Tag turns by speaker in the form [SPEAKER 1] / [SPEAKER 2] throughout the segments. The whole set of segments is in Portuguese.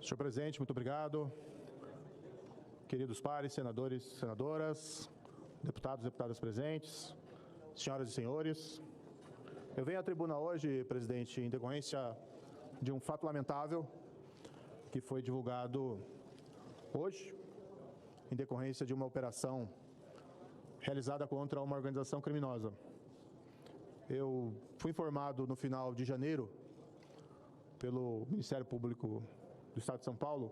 [SPEAKER 1] Senhor presidente, muito obrigado. Queridos pares, senadores, senadoras, deputados e deputadas presentes, senhoras e senhores, eu venho à tribuna hoje, presidente, em decorrência de um fato lamentável que foi divulgado hoje, em decorrência de uma operação realizada contra uma organização criminosa. Eu fui informado no final de janeiro pelo Ministério Público do Estado de São Paulo,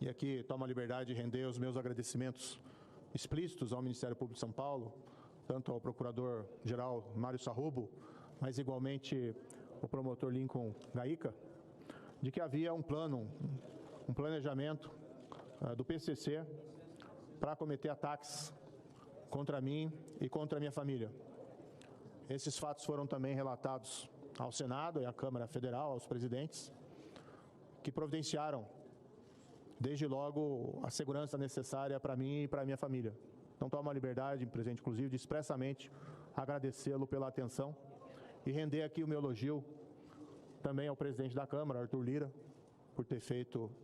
[SPEAKER 1] e aqui tomo a liberdade de render os meus agradecimentos explícitos ao Ministério Público de São Paulo, tanto ao Procurador-Geral Mário Sarrubo, mas igualmente o promotor Lincoln Gaíca, de que havia um planejamento do PCC para cometer ataques contra mim e contra a minha família. Esses fatos foram também relatados ao Senado e à Câmara Federal, aos presidentes, que providenciaram, desde logo, a segurança necessária para mim e para a minha família. Então, tomo a liberdade, presidente, inclusive, de expressamente agradecê-lo pela atenção e render aqui o meu elogio também ao presidente da Câmara, Arthur Lira, por ter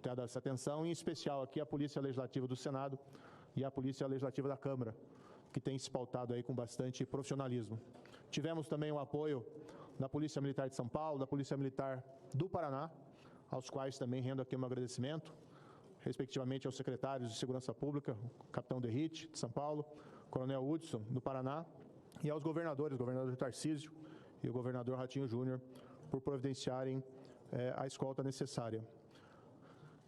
[SPEAKER 1] dado essa atenção, em especial aqui à Polícia Legislativa do Senado e à Polícia Legislativa da Câmara, que tem se pautado aí com bastante profissionalismo. Tivemos também o apoio da Polícia Militar de São Paulo, da Polícia Militar do Paraná, aos quais também rendo aqui um agradecimento, respectivamente aos secretários de Segurança Pública, o capitão Derrite, de São Paulo, coronel Hudson, do Paraná, e aos governadores, o governador Tarcísio e o governador Ratinho Júnior, por providenciarem a escolta necessária.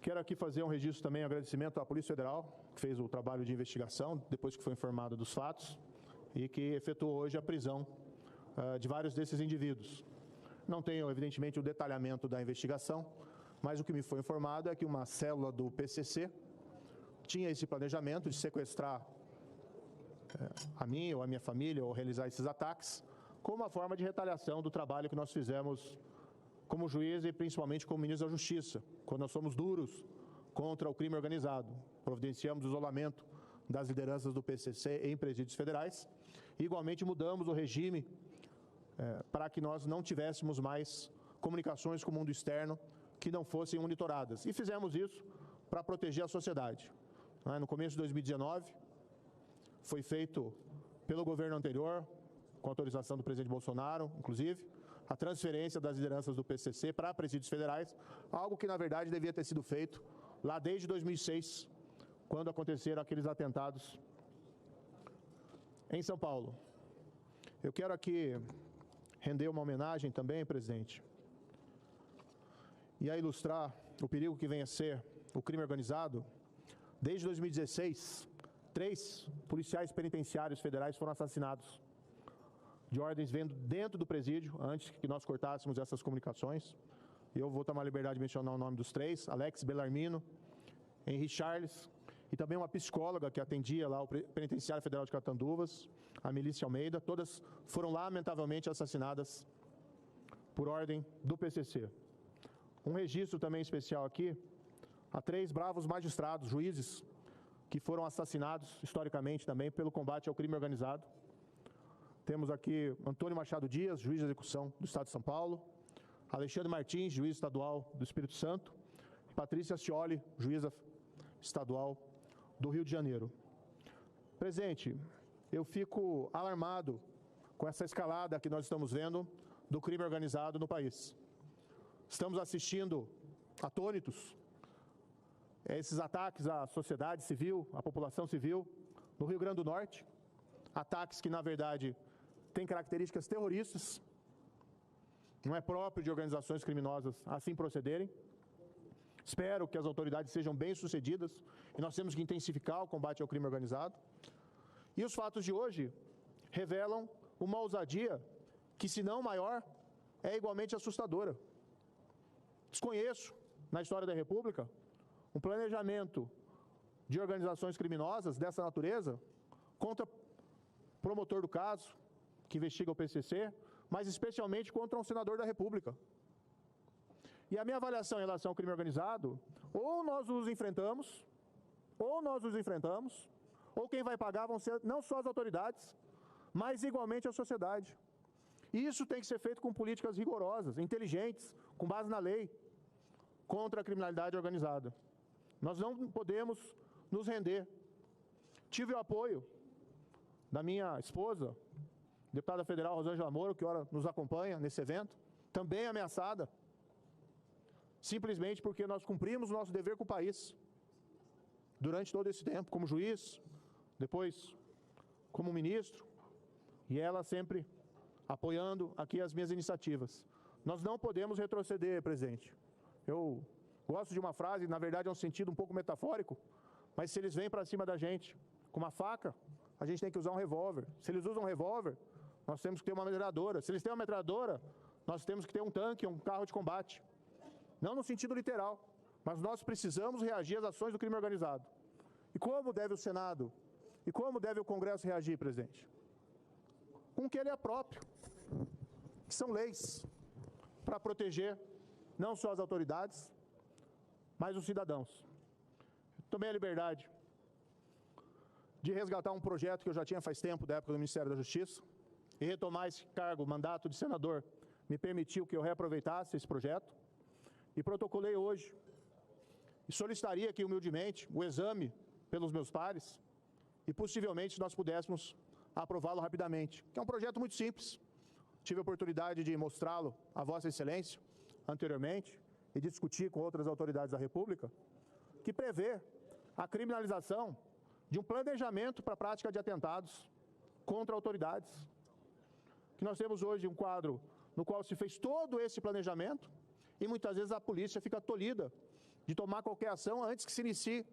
[SPEAKER 1] Quero aqui fazer um registro também, agradecimento à Polícia Federal, que fez o trabalho de investigação, depois que foi informada dos fatos, e que efetuou hoje a prisão de vários desses indivíduos. Não tenho, evidentemente, o detalhamento da investigação, mas o que me foi informado é que uma célula do PCC tinha esse planejamento de sequestrar a mim ou a minha família ou realizar esses ataques como uma forma de retaliação do trabalho que nós fizemos como juiz e principalmente como ministro da Justiça, quando nós somos duros contra o crime organizado. Providenciamos o isolamento das lideranças do PCC em presídios federais e, igualmente, mudamos o regime para que nós não tivéssemos mais comunicações com o mundo externo que não fossem monitoradas. E fizemos isso para proteger a sociedade. No começo de 2019, foi feito pelo governo anterior, com autorização do presidente Bolsonaro, inclusive, a transferência das lideranças do PCC para presídios federais, algo que, na verdade, devia ter sido feito lá desde 2006, quando aconteceram aqueles atentados em São Paulo. Eu quero aqui render uma homenagem também, presidente, e a ilustrar o perigo que vem a ser o crime organizado. Desde 2016, 3 policiais penitenciários federais foram assassinados, de ordens vindo dentro do presídio, antes que nós cortássemos essas comunicações. Eu vou tomar a liberdade de mencionar o nome dos 3, Alex Bellarmino, Henri Charles, e também uma psicóloga que atendia lá o Penitenciário Federal de Catanduvas, a Melícia Almeida. Todas foram lamentavelmente assassinadas por ordem do PCC. Um registro também especial aqui a 3 bravos magistrados, juízes, que foram assassinados historicamente também pelo combate ao crime organizado. Temos aqui Antônio Machado Dias, juiz de execução do Estado de São Paulo, Alexandre Martins, juiz estadual do Espírito Santo, e Patrícia Scioli, juíza estadual do Rio de Janeiro. Presidente, eu fico alarmado com essa escalada que nós estamos vendo do crime organizado no país. Estamos assistindo atônitos esses ataques à sociedade civil, à população civil, no Rio Grande do Norte, ataques que, na verdade, têm características terroristas, não é próprio de organizações criminosas assim procederem. Espero que as autoridades sejam bem-sucedidas e nós temos que intensificar o combate ao crime organizado. E os fatos de hoje revelam uma ousadia que, se não maior, é igualmente assustadora. Desconheço, na história da República, um planejamento de organizações criminosas dessa natureza contra o promotor do caso, que investiga o PCC, mas especialmente contra um senador da República. E a minha avaliação em relação ao crime organizado, ou nós os enfrentamos, ou quem vai pagar vão ser não só as autoridades, mas igualmente a sociedade. E isso tem que ser feito com políticas rigorosas, inteligentes, com base na lei. contra a criminalidade organizada. Nós não podemos nos render. Tive o apoio da minha esposa, deputada federal Rosângela Moro, que ora nos acompanha nesse evento, também ameaçada, simplesmente porque nós cumprimos o nosso dever com o país durante todo esse tempo, como juiz, depois como ministro, e ela sempre apoiando aqui as minhas iniciativas. Nós não podemos retroceder, presidente. Eu gosto de uma frase, na verdade é um sentido um pouco metafórico, mas se eles vêm para cima da gente com uma faca, a gente tem que usar um revólver. Se eles usam um revólver, nós temos que ter uma metralhadora. Se eles têm uma metralhadora, nós temos que ter um tanque, um carro de combate. Não no sentido literal, mas nós precisamos reagir às ações do crime organizado. E como deve o Senado, e como deve o Congresso reagir, presidente? Com o que ele é próprio, que são leis para proteger não só as autoridades, mas os cidadãos. Tomei a liberdade de resgatar um projeto que eu já tinha faz tempo, da época do Ministério da Justiça, e retomar esse cargo, mandato de senador, me permitiu que eu reaproveitasse esse projeto, e protocolei hoje, e solicitaria aqui humildemente o exame pelos meus pares, e possivelmente se nós pudéssemos aprová-lo rapidamente, que é um projeto muito simples. Tive a oportunidade de mostrá-lo a Vossa Excelência anteriormente, e discutir com outras autoridades da República, que prevê a criminalização de um planejamento para a prática de atentados contra autoridades. Que nós temos hoje um quadro no qual se fez todo esse planejamento e muitas vezes a polícia fica tolhida de tomar qualquer ação antes que se inicie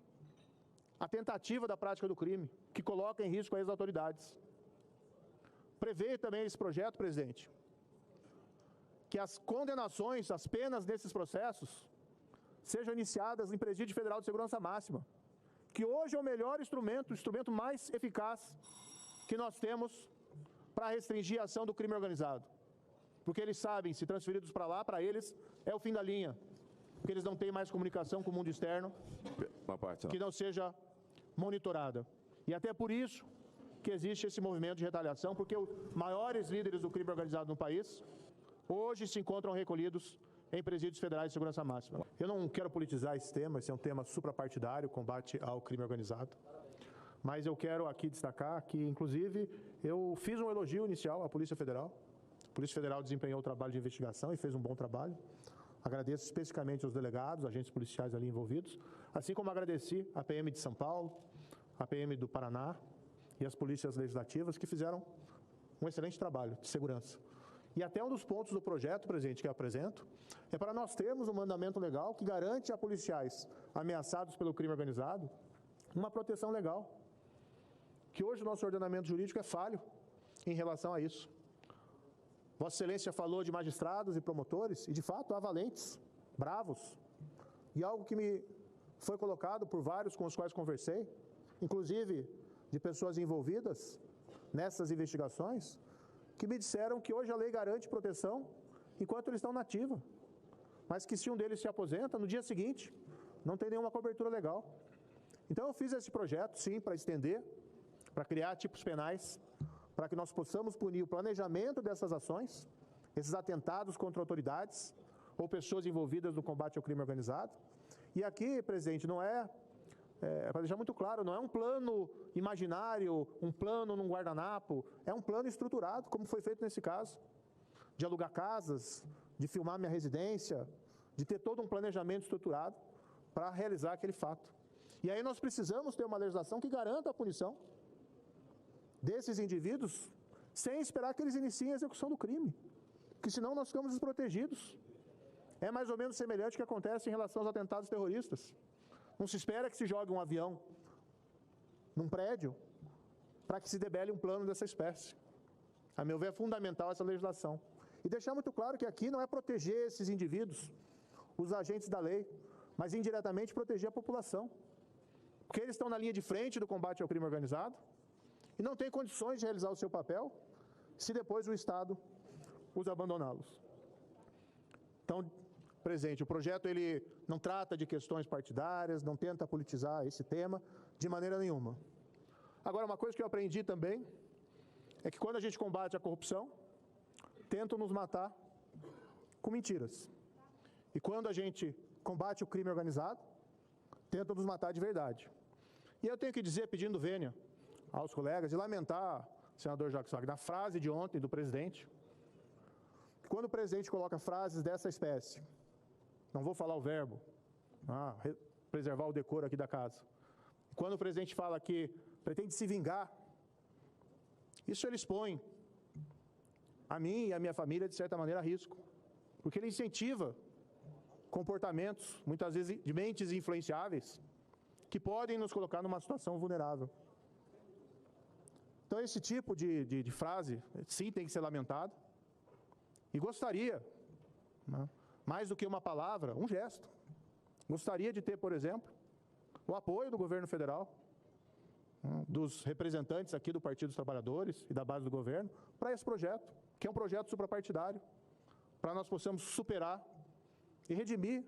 [SPEAKER 1] a tentativa da prática do crime, que coloca em risco as autoridades. Prevê também esse projeto, presidente, que as condenações, as penas desses processos sejam iniciadas em Presídio Federal de Segurança Máxima, que hoje é o melhor instrumento, o instrumento mais eficaz que nós temos para restringir a ação do crime organizado. Porque eles sabem, se transferidos para lá, para eles é o fim da linha, porque eles não têm mais comunicação com o mundo externo, que não seja monitorada. E até por isso que existe esse movimento de retaliação, porque os maiores líderes do crime organizado no país hoje se encontram recolhidos em presídios federais de segurança máxima. Eu não quero politizar esse tema, esse é um tema suprapartidário, combate ao crime organizado. Mas eu quero aqui destacar que, inclusive, eu fiz um elogio inicial à Polícia Federal. A Polícia Federal desempenhou o trabalho de investigação e fez um bom trabalho. Agradeço especificamente aos delegados, agentes policiais ali envolvidos, assim como agradeci a PM de São Paulo, a PM do Paraná e as polícias legislativas que fizeram um excelente trabalho de segurança. E até um dos pontos do projeto, presidente, que eu apresento, é para nós termos um mandamento legal que garante a policiais ameaçados pelo crime organizado uma proteção legal. Que hoje o nosso ordenamento jurídico é falho em relação a isso. Vossa Excelência falou de magistrados e promotores, e de fato há valentes, bravos, e algo que me foi colocado por vários com os quais conversei, inclusive de pessoas envolvidas nessas investigações, que me disseram que hoje a lei garante proteção enquanto eles estão na ativa, mas que se um deles se aposenta, no dia seguinte, não tem nenhuma cobertura legal. Então eu fiz esse projeto, sim, para estender, para criar tipos penais, para que nós possamos punir o planejamento dessas ações, esses atentados contra autoridades ou pessoas envolvidas no combate ao crime organizado. E aqui, presidente, não é para deixar muito claro, não é um plano imaginário, um plano num guardanapo, é um plano estruturado, como foi feito nesse caso, de alugar casas, de filmar minha residência, de ter todo um planejamento estruturado para realizar aquele fato. E aí nós precisamos ter uma legislação que garanta a punição desses indivíduos, sem esperar que eles iniciem a execução do crime, porque senão nós ficamos desprotegidos. É mais ou menos semelhante ao que acontece em relação aos atentados terroristas. Não se espera que se jogue um avião num prédio para que se debele um plano dessa espécie. A meu ver, é fundamental essa legislação. E deixar muito claro que aqui não é proteger esses indivíduos, os agentes da lei, mas indiretamente proteger a população. Porque eles estão na linha de frente do combate ao crime organizado e não têm condições de realizar o seu papel se depois o Estado os abandoná-los. Então, presidente, o projeto ele não trata de questões partidárias, não tenta politizar esse tema de maneira nenhuma. Agora, uma coisa que eu aprendi também é que quando a gente combate a corrupção, tentam nos matar com mentiras. E quando a gente combate o crime organizado, tentam nos matar de verdade. E eu tenho que dizer, pedindo vênia aos colegas, de lamentar, senador Jacques Wagner, a frase de ontem do presidente. Quando o presidente coloca frases dessa espécie, não vou falar o verbo, preservar o decoro aqui da casa. Quando o presidente fala que pretende se vingar, isso ele expõe a mim e a minha família, de certa maneira, a risco. Porque ele incentiva comportamentos, muitas vezes de mentes influenciáveis, que podem nos colocar numa situação vulnerável. Então, esse tipo de frase, sim, tem que ser lamentado. E gostaria, mais do que uma palavra, um gesto. Gostaria de ter, por exemplo, o apoio do governo federal, dos representantes aqui do Partido dos Trabalhadores e da base do governo, para esse projeto, que é um projeto suprapartidário, para nós possamos superar e redimir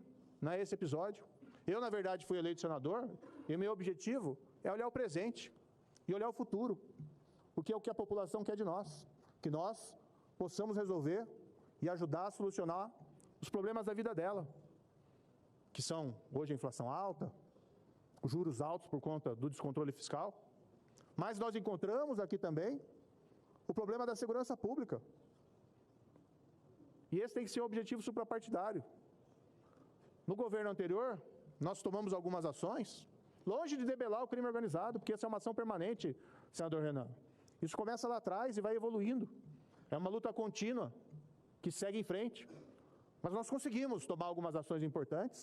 [SPEAKER 1] esse episódio. Eu, na verdade, fui eleito senador e o meu objetivo é olhar o presente e olhar o futuro, porque é o que a população quer de nós, que nós possamos resolver e ajudar a solucionar os problemas da vida dela, que são hoje a inflação alta, os juros altos por conta do descontrole fiscal, mas nós encontramos aqui também o problema da segurança pública. E esse tem que ser um objetivo suprapartidário. No governo anterior, nós tomamos algumas ações, longe de debelar o crime organizado, porque essa é uma ação permanente, senador Renan. Isso começa lá atrás e vai evoluindo. É uma luta contínua que segue em frente. Mas nós conseguimos tomar algumas ações importantes,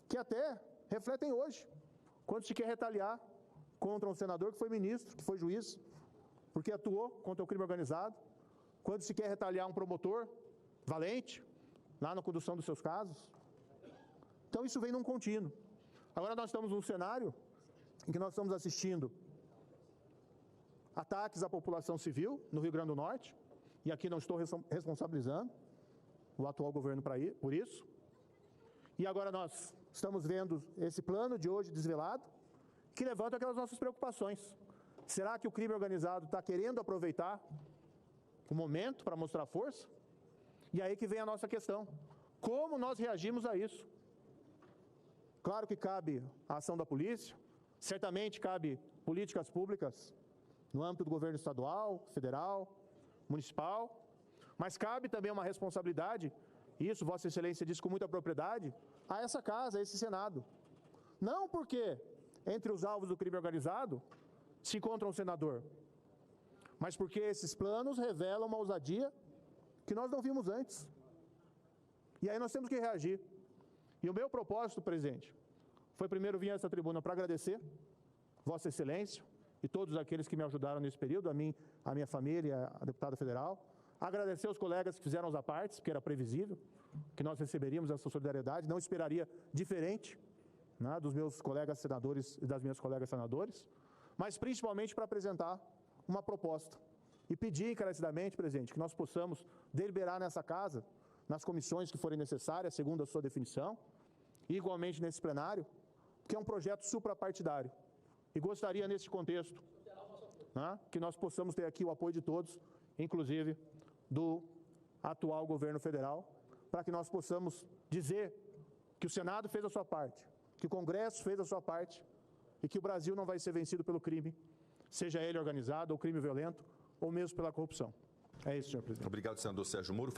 [SPEAKER 1] que até refletem hoje, quando se quer retaliar contra um senador que foi ministro, que foi juiz, porque atuou contra o crime organizado, quando se quer retaliar um promotor valente, lá na condução dos seus casos. Então isso vem num contínuo. Agora nós estamos num cenário em que nós estamos assistindo ataques à população civil no Rio Grande do Norte, e aqui não estou responsabilizando o atual governo por isso. E agora nós estamos vendo esse plano de hoje desvelado, que levanta aquelas nossas preocupações. Será que o crime organizado está querendo aproveitar o momento para mostrar força? E aí que vem a nossa questão. Como nós reagimos a isso? Claro que cabe a ação da polícia, certamente cabe políticas públicas no âmbito do governo estadual, federal, municipal, mas cabe também uma responsabilidade, isso Vossa Excelência disse com muita propriedade, a essa casa, a esse Senado. Não porque entre os alvos do crime organizado se encontra um senador, mas porque esses planos revelam uma ousadia que nós não vimos antes. E aí nós temos que reagir. E o meu propósito, presidente, foi primeiro vir a essa tribuna para agradecer Vossa Excelência e todos aqueles que me ajudaram nesse período, a mim, a minha família, a deputada federal, agradecer aos colegas que fizeram os apartes, porque era previsível que nós receberíamos essa solidariedade, não esperaria diferente dos meus colegas senadores e das minhas colegas senadores, mas principalmente para apresentar uma proposta e pedir encarecidamente, presidente, que nós possamos deliberar nessa casa, nas comissões que forem necessárias, segundo a sua definição, e igualmente nesse plenário, que é um projeto suprapartidário. E gostaria, nesse contexto, que nós possamos ter aqui o apoio de todos, inclusive do atual governo federal, para que nós possamos dizer que o Senado fez a sua parte, que o Congresso fez a sua parte e que o Brasil não vai ser vencido pelo crime, seja ele organizado ou crime violento, ou mesmo pela corrupção. É isso, senhor presidente.
[SPEAKER 2] Obrigado, senador Sérgio Moro.